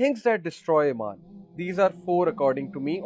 things that destroy iman. These are 4 according to me.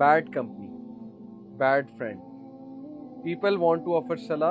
Bad company, bad friend. People want to offer salah,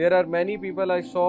There are many people I saw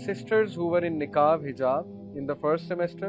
sisters who were in niqab hijab in the first semester.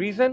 Reason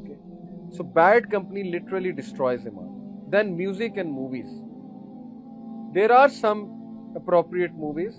Okay. So bad company literally destroys iman. Then music and movies. There are some appropriate movies.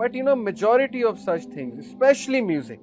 But you know majority of such things, especially music.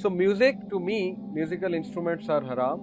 So music to me, musical instruments are haram.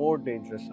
more dangerous.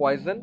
poison.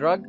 drug.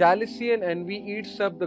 Jealousy and envy eats up the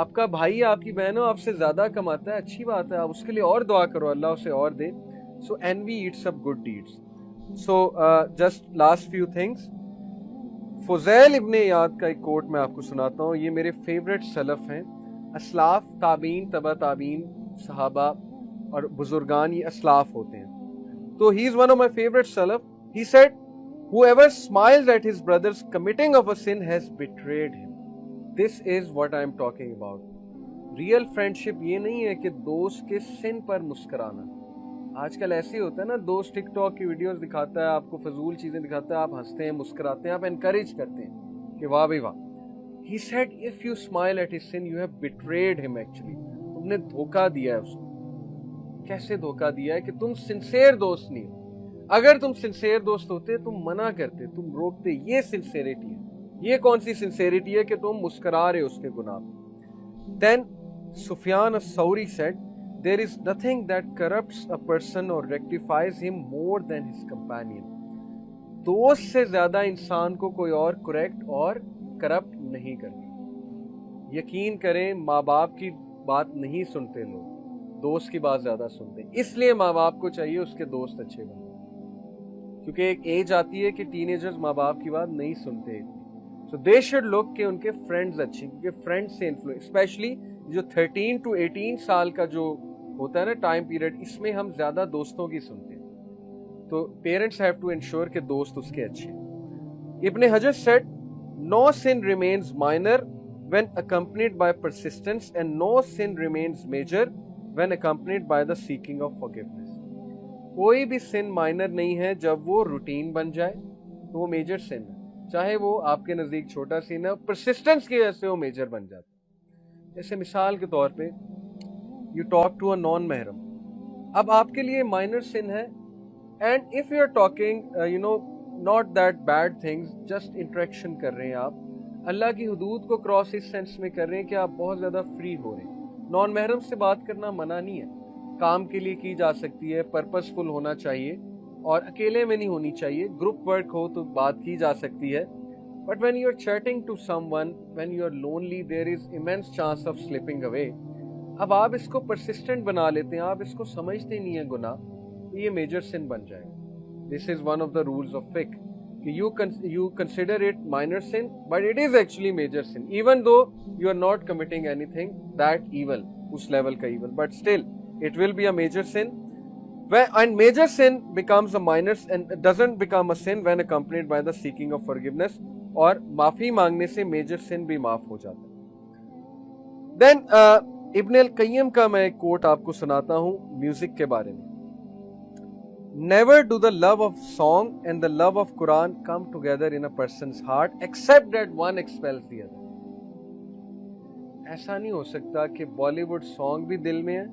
آپ کا بھائی آپ کی بہن ہو، آپ سے زیادہ کماتا ہے، اچھی بات ہے، آپ اس کے لیے اور دعا کرو، اللہ اسے اور دے. سو envy eats up good deeds. So just last few things. Fuzail ابن ایاد کا ایک کوٹ میں آپ کو سناتا ہوں. یہ میرے فیوریٹ سلف ہیں. اسلاف، تابعین، تبع تابعین، صحابہ اور بزرگان، یہ اسلاف ہوتے ہیں. تو he is one of my favorite salaf. He said, whoever smiles at his brother's committing of a sin has betrayed him. This is what I am talking about. Real friendship یہ نہیں ہے کہ دوست کے سن پر مسکرانا. آج کل ایسے ہی ہوتا ہے نا، دوست ٹک ٹاک کی ویڈیوز دکھاتا ہے، آپ کو فضول چیزیں دکھاتا ہے، آپ ہنستے ہیں، مسکراتے ہیں، آپ انکریج کرتے ہیں کہ واہ بھائی واہ. He said, if you smile at his sin, you have betrayed him actually. تم نے دھوکہ دیا ہے اس کو. کیسے دھوکہ دیا ہے کہ تم سنسیئر دوست نہیں ہو. اگر تم سنسیئر دوست ہوتے تم منع کرتے، تم روکتے. یہ سنسیئرٹی ہے. یہ کون سی سنسیئرٹی ہے کہ تم مسکرا رہے ہو اس کے گناہ پہ. Then Sufyan as-Sawri said, there is nothing that corrupts a person or rectifies him more than his companion. دوست سے زیادہ انسان کو کوئی اور کریکٹ اور کرپٹ نہیں کرتا. یقین کریں ماں باپ کی بات نہیں سنتے لوگ، دوست کی بات زیادہ سنتے. اس لیے ماں باپ کو چاہیے اس کے دوست اچھے بنیں، کیونکہ ایک ایج آتی ہے کہ ٹین ایجرز ماں باپ کی بات نہیں سنتے. سو دے شوڈ لک کہ ان کے فرینڈز اچھے، کیونکہ فرینڈ سے انفلوئنس، اسپیشلی جو 13 to 18 سال کا جو ہوتا ہے نا ٹائم پیریڈ، اس میں ہم زیادہ دوستوں کی سنتے ہیں. تو پیرنٹس ہیو ٹو انشور کہ دوست اس کے اچھے. ابن حجر sad, no sin remains minor when accompanied by persistence and no sin remains major when accompanied by the seeking of forgiveness. کوئی بھی سن مائنر نہیں ہے جب وہ روٹین بن جائے تو وہ میجر سن ہے، چاہے وہ آپ کے نزدیک چھوٹا سن ہے، پرسسٹنس کی وجہ سے وہ میجر بن جاتا ہے. جیسے مثال کے طور پہ you talk to a non محرم، اب آپ کے لیے مائنر سن ہے، and if you are talking not that bad things, just interaction کر رہے ہیں آپ، اللہ کی حدود کو کراس اس سینس میں کر رہے ہیں کہ آپ بہت زیادہ فری ہو رہے ہیں. نان محرم سے بات کرنا منع نہیں ہے، کام کے لیے کی جا سکتی ہے، پرپز فل ہونا چاہیے اور اکیلے میں نہیں ہونی چاہیے. گروپ ورک ہو تو بات کی جا سکتی ہے. But when you are chatting to someone, when you are lonely, there is immense chance of slipping away. اب آپ اس کو persistent بنا لیتے ہیں، آپ اس کو سمجھتے نہیں ہیں گناہ، یہ میجر sin بن جائے گا. This is one of the rules of fiqh کہ you consider it minor sin, but it is actually major sin, even though you are not committing anything that evil, us level کا evil, but still it will be a major sin. And major sin becomes a minor and doesn't become a sin when accompanied by the seeking of forgiveness. اور معافی مانگنے سے major سن بھی معاف ہو جاتا ہے. دین ابن القیم کا میں ایک کوٹ آپ کو سناتا ہوں میوزک کے بارے میں. Never do the love of song and the love of Quran come together in a person's heart except that one expels the other. ایسا نہیں ہو سکتا کہ بالی ووڈ سانگ بھی دل میں ہے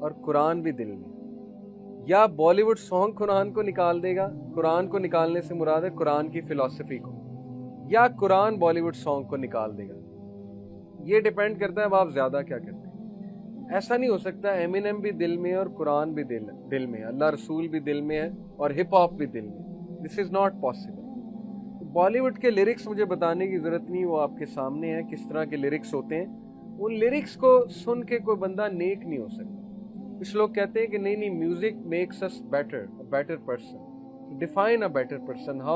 اور قرآن بھی دل میں، یا بالی ووڈ سانگ قرآن کو نکال دے گا. قرآن کو نکالنے سے مراد ہے قرآن کی فلسفی کو، یا قرآن بالی ووڈ سانگ کو نکال دے گا. یہ ڈیپینڈ کرتا ہے اب آپ زیادہ کیا کرتے ہیں. ایسا نہیں ہو سکتا ایمینم بھی دل میں اور قرآن بھی دل میں، اللہ رسول بھی دل میں ہے اور ہپ ہاپ بھی دل میں. This is not possible. Bollywood کے لیرکس مجھے بتانے کی ضرورت نہیں، وہ آپ کے سامنے ہیں کس طرح کے لیرکس ہوتے ہیں. ان لیرکس کو سن کے کوئی بندہ نیک نہیں ہو سکتا. کچھ لوگ کہتے ہیں کہ نہیں music makes us better person. Define a better person. How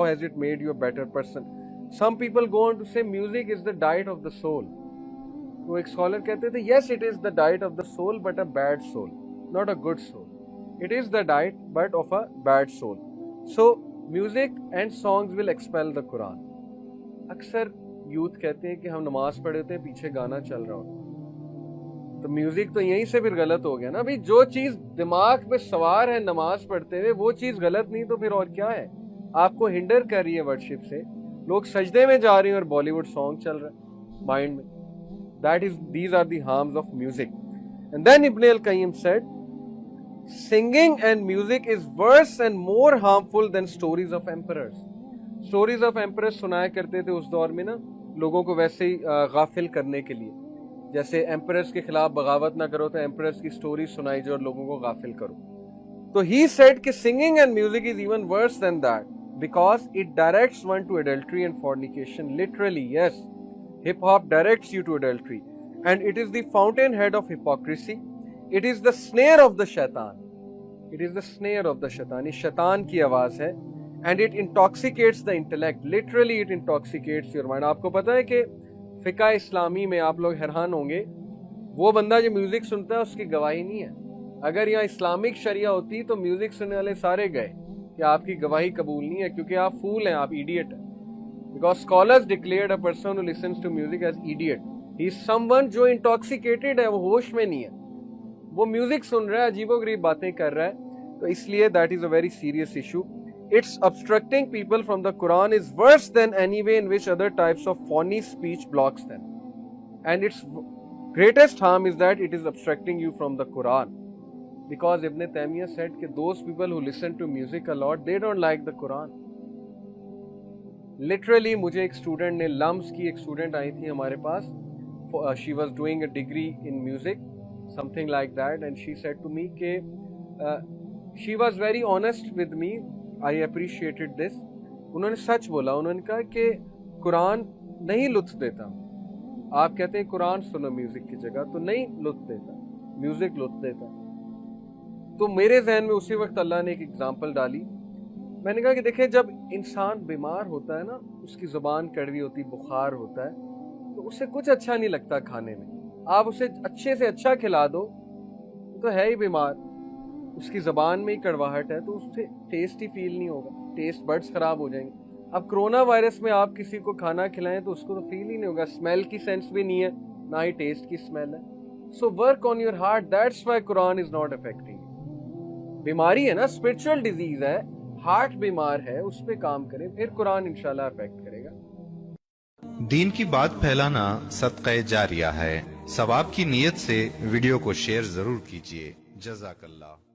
has it made you a better person? Some people go on to say music is the diet of the soul. تو ایک اسکالر کہتے تھے yes it is the diet of the soul but a bad soul, not a good soul. It is the diet but of a bad soul. So music and songs will expel the Quran. اکثر youth کہتے ہیں کہ ہم نماز پڑھے ہوتے ہیں پیچھے گانا چل رہا ہوتا ہے، تو میوزک تو یہیں سے پھر غلط ہو گیا نا. بھائی جو چیز دماغ پہ سوار ہے نماز پڑھتے ہوئے وہ چیز غلط نہیں تو پھر اور کیا ہے؟ آپ کو ہنڈر کر رہی ہے ورشپ سے. لوگ سجدے میں جا رہے ہیں اور بالی ووڈ سانگ چل رہا ہے مائنڈ میں. These are the harms of music. And then Ibn al-Qayyim said, singing and music is worse and more harmful than stories of emperors. Stories of emperors سنایا کرتے تھے اس دور میں نا لوگوں کو ویسے ہی غافل کرنے کے لیے. جیسے ایمپررز کے خلاف بغاوت نہ کرو تو ایمپررز کی سٹوری سنائی جو اور لوگوں کو غافل کرو. تو ہی سیڈ کہ singing and music is even worse than that because it directs one to adultery and fornication. Literally yes. Hip hop directs you to adultery, and it is the fountainhead of hypocrisy. It is the snare of the shaitan. It is the snare of the shaitan. یہ شیطان کی آواز ہے. And it intoxicates the intellect. Literally it intoxicates your mind. آپ کو پتا ہے کہ فقہ اسلامی میں آپ لوگ حیران ہوں گے, وہ بندہ جو میوزک سنتا ہے اس کی گواہی نہیں ہے. اگر یہاں اسلامک شریعہ ہوتی تو میوزک سننے والے سارے گئے کہ آپ کی گواہی قبول نہیں ہے, کیونکہ آپ فول ہیں, آپ ایڈیٹ ہیں. Because scholars declared a person who listens to music as idiot. He is someone جو intoxicated ہے, وہ ہوش میں نہیں ہے, وہ میوزک سن رہا ہے, عجیب و غریب باتیں کر رہا ہے. تو اس لیے that is a very serious issue. It's obstructing people from the Quran is worse than any way in which other types of phony speech blocks them. And its greatest harm is that it is obstructing you from the Quran. Because Ibn Taymiyyah said that those people who listen to music a lot, they don't like the Quran. Literally مجھے ایک student نے, لمس کی ایک student آئی تھی ہمارے پاس, she was doing a degree in music something like that, and she said to me کہ she was very honest with me, I appreciated this. انہوں نے سچ بولا, انہوں نے کہا کہ قرآن نہیں لطف دیتا. آپ کہتے ہیں قرآن سنو میوزک کی جگہ, تو نہیں لطف دیتا, میوزک لطف دیتا. تو میرے ذہن میں اسی وقت اللہ نے ایک ایگزامپل ڈالی. میں نے کہا کہ دیکھیں, جب انسان بیمار ہوتا ہے نا, اس کی زبان کڑوی ہوتی, بخار ہوتا ہے, تو اسے کچھ اچھا نہیں لگتا کھانے میں. آپ اسے اچھے سے اچھا کھلا دو, تو ہے ہی بیمار, اس کی زبان میں ہی کڑواہٹ ہے, تو اس سے ٹیسٹ ہی فیل نہیں ہوگا, ٹیسٹ برڈز خراب ہو جائیں گے. اب کرونا وائرس میں آپ کسی کو کھانا کھلائیں تو اس کو تو فیل ہی نہیں ہوگا, اسمیل کی سینس بھی نہیں ہے, نہ ہی ٹیسٹ کی اسمیل ہے. So work on your heart, that's why Quran is not affecting. بیماری ہے نا, اسپرچل ڈیزیز ہے, ہارٹ بیمار ہے, اس پہ کام کریں, پھر قرآن انشاءاللہ افیکٹ کرے گا. دین کی بات پھیلانا صدقہ جاریہ ہے. ثواب کی نیت سے ویڈیو کو شیئر ضرور کیجیے. جزاک اللہ.